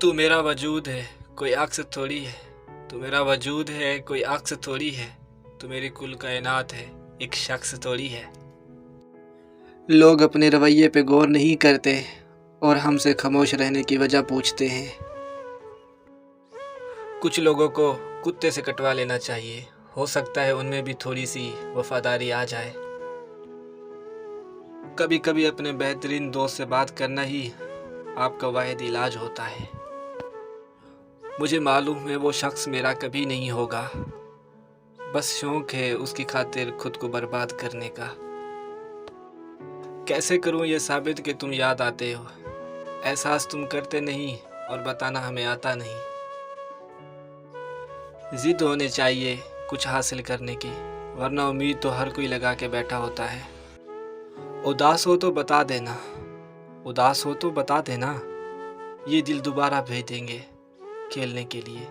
तू मेरा वजूद है कोई अक्स थोड़ी है। तू मेरा वजूद है कोई अक्स थोड़ी है। तू मेरी कुल कायनात है एक शख्स थोड़ी है। लोग अपने रवैये पे गौर नहीं करते और हमसे खामोश रहने की वजह पूछते हैं। कुछ लोगों को कुत्ते से कटवा लेना चाहिए, हो सकता है उनमें भी थोड़ी सी वफादारी आ जाए। कभी कभी अपने बेहतरीन दोस्त से बात करना ही आपका वाहिद इलाज होता है। मुझे मालूम है वो शख्स मेरा कभी नहीं होगा, बस शौक है उसकी खातिर खुद को बर्बाद करने का। कैसे करूं ये साबित कि तुम याद आते हो, एहसास तुम करते नहीं और बताना हमें आता नहीं। जिद होने चाहिए कुछ हासिल करने की, वरना उम्मीद तो हर कोई लगा के बैठा होता है। उदास हो तो बता देना, उदास हो तो बता देना, ये दिल दोबारा भेज देंगे खेलने के लिए।